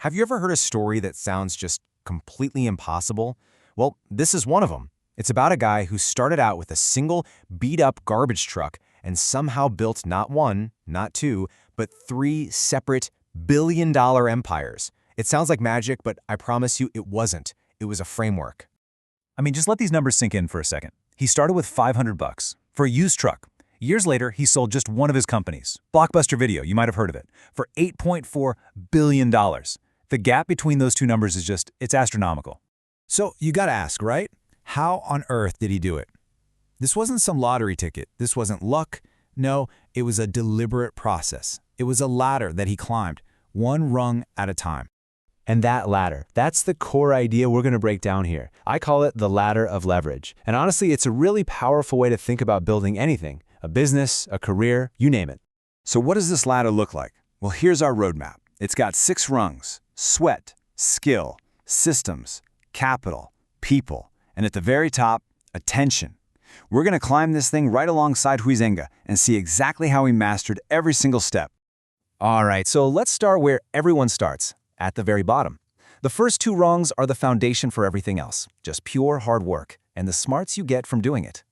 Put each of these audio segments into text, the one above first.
Have you ever heard a story that sounds just completely impossible? Well, this is one of them. It's about a guy who started out with a single beat-up garbage truck and somehow built not one, not two, but three separate billion-dollar empires. It sounds like magic, but I promise you it wasn't. It was a framework. I mean, just let these numbers sink in for a second. He started with $500 for a used truck. Years later, he sold just one of his companies, Blockbuster Video, you might have heard of it, for $8.4 billion. The gap between those two numbers is it's astronomical. So you gotta ask, right? How on earth did he do it? This wasn't some lottery ticket. This wasn't luck. No, it was a deliberate process. It was a ladder that he climbed, one rung at a time. And that ladder, that's the core idea we're going to break down here. I call it the ladder of leverage. And honestly, it's a really powerful way to think about building anything, a business, a career, you name it. So what does this ladder look like? Well, here's our roadmap. It's got 6 rungs: sweat, skill, systems, capital, people, and at the very top, attention. We're going to climb this thing right alongside Huizenga and see exactly how he mastered every single step. All right, so let's start where everyone starts, at the very bottom. The first 2 rungs are the foundation for everything else, just pure hard work, and the smarts you get from doing it.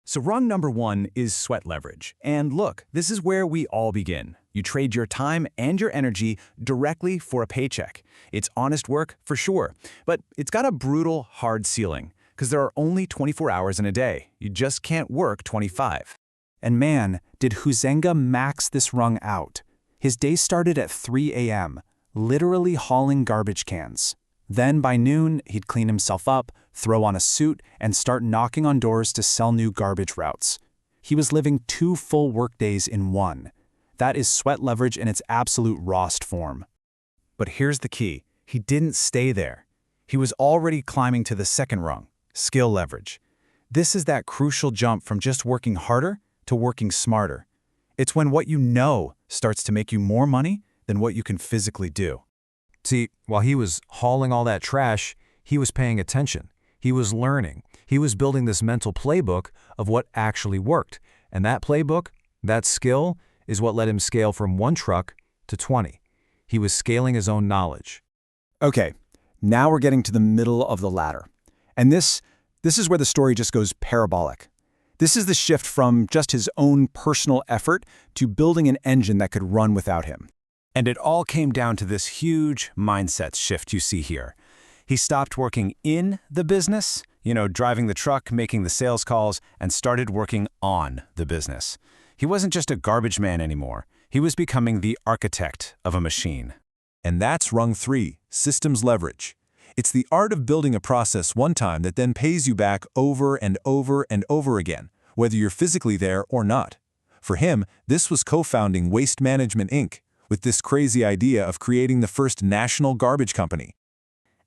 So rung number 1 is sweat leverage. And look, this is where we all begin. You trade your time and your energy directly for a paycheck. It's honest work, for sure, but it's got a brutal, hard ceiling, because there are only 24 hours in a day. You just can't work 25. And man, did Huizenga max this rung out. His day started at 3 a.m., literally hauling garbage cans. Then by noon, he'd clean himself up, throw on a suit, and start knocking on doors to sell new garbage routes. He was living 2 full workdays in one. That is sweat leverage in its absolute rawest form. But here's the key. He didn't stay there. He was already climbing to the second rung, skill leverage. This is that crucial jump from just working harder to working smarter. It's when what you know starts to make you more money than what you can physically do. See, while he was hauling all that trash, he was paying attention. He was learning. He was building this mental playbook of what actually worked. And that playbook, that skill, is what let him scale from 1 truck to 20. He was scaling his own knowledge. Okay, now we're getting to the middle of the ladder. And this is where the story just goes parabolic. This is the shift from just his own personal effort to building an engine that could run without him. And it all came down to this huge mindset shift you see here. He stopped working in the business, driving the truck, making the sales calls, and started working on the business. He wasn't just a garbage man anymore. He was becoming the architect of a machine. And that's rung 3, systems leverage. It's the art of building a process one time that then pays you back over and over and over again, whether you're physically there or not. For him, this was co-founding Waste Management, Inc., with this crazy idea of creating the first national garbage company.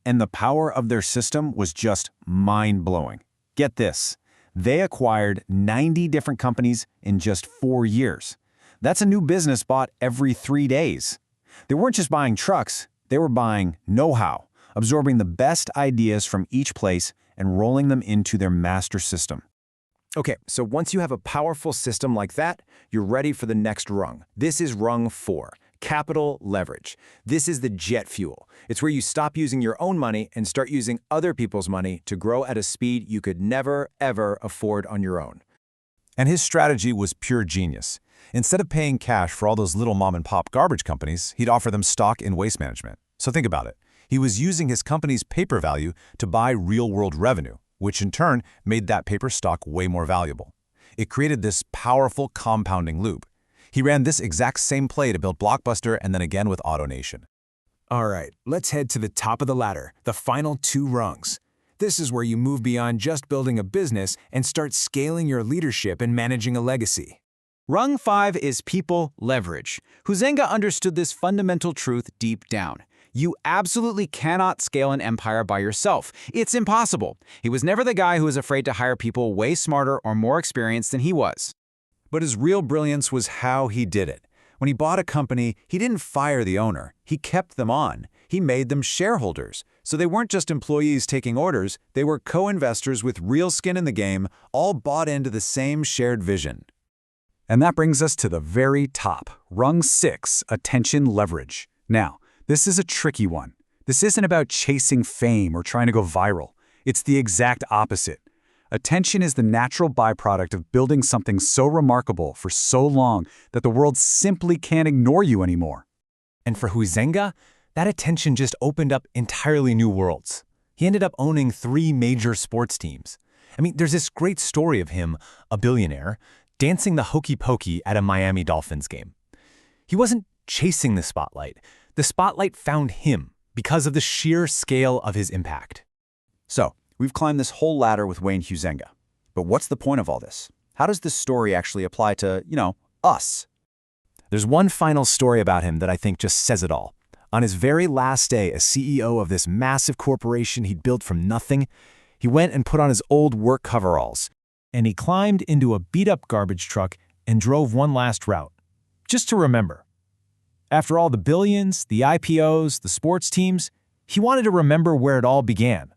And the power of their system was just mind-blowing. Get this, they acquired 90 different companies in just 4 years. That's a new business bought every 3 days. They weren't just buying trucks, they were buying know-how, absorbing the best ideas from each place and rolling them into their master system. Okay, so once you have a powerful system like that, you're ready for the next rung. This is rung 4. Capital leverage. This is the jet fuel. It's where you stop using your own money and start using other people's money to grow at a speed you could never, ever afford on your own. And his strategy was pure genius. Instead of paying cash for all those little mom-and-pop garbage companies, he'd offer them stock in waste management. So think about it. He was using his company's paper value to buy real-world revenue, which in turn made that paper stock way more valuable. It created this powerful compounding loop. He ran this exact same play to build Blockbuster and then again with AutoNation. All right, let's head to the top of the ladder, the final 2 rungs. This is where you move beyond just building a business and start scaling your leadership and managing a legacy. Rung 5 is people leverage. Huizenga understood this fundamental truth deep down. You absolutely cannot scale an empire by yourself. It's impossible. He was never the guy who was afraid to hire people way smarter or more experienced than he was. But his real brilliance was how he did it. When he bought a company, he didn't fire the owner. He kept them on. He made them shareholders. So they weren't just employees taking orders, they were co-investors with real skin in the game, all bought into the same shared vision. And that brings us to the very top, rung 6, attention leverage. Now, This is a tricky one. This isn't about chasing fame or trying to go viral. It's the exact opposite. Attention is the natural byproduct of building something so remarkable for so long that the world simply can't ignore you anymore. And for Huizenga, that attention just opened up entirely new worlds. He ended up owning 3 major sports teams. I mean, there's this great story of him, a billionaire, dancing the hokey pokey at a Miami Dolphins game. He wasn't chasing the spotlight. The spotlight found him because of the sheer scale of his impact. So, we've climbed this whole ladder with Wayne Huizenga. But what's the point of all this? How does this story actually apply to, us? There's one final story about him that I think just says it all. On his very last day as CEO of this massive corporation he'd built from nothing, he went and put on his old work coveralls, and he climbed into a beat-up garbage truck and drove one last route, just to remember. After all the billions, the IPOs, the sports teams, he wanted to remember where it all began.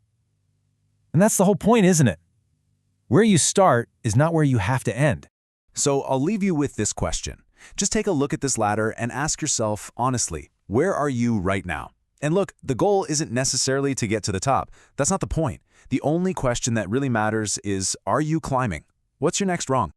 And that's the whole point, isn't it? Where you start is not where you have to end. So I'll leave you with this question. Just take a look at this ladder and ask yourself, honestly, where are you right now? And look, the goal isn't necessarily to get to the top. That's not the point. The only question that really matters is, are you climbing? What's your next rung?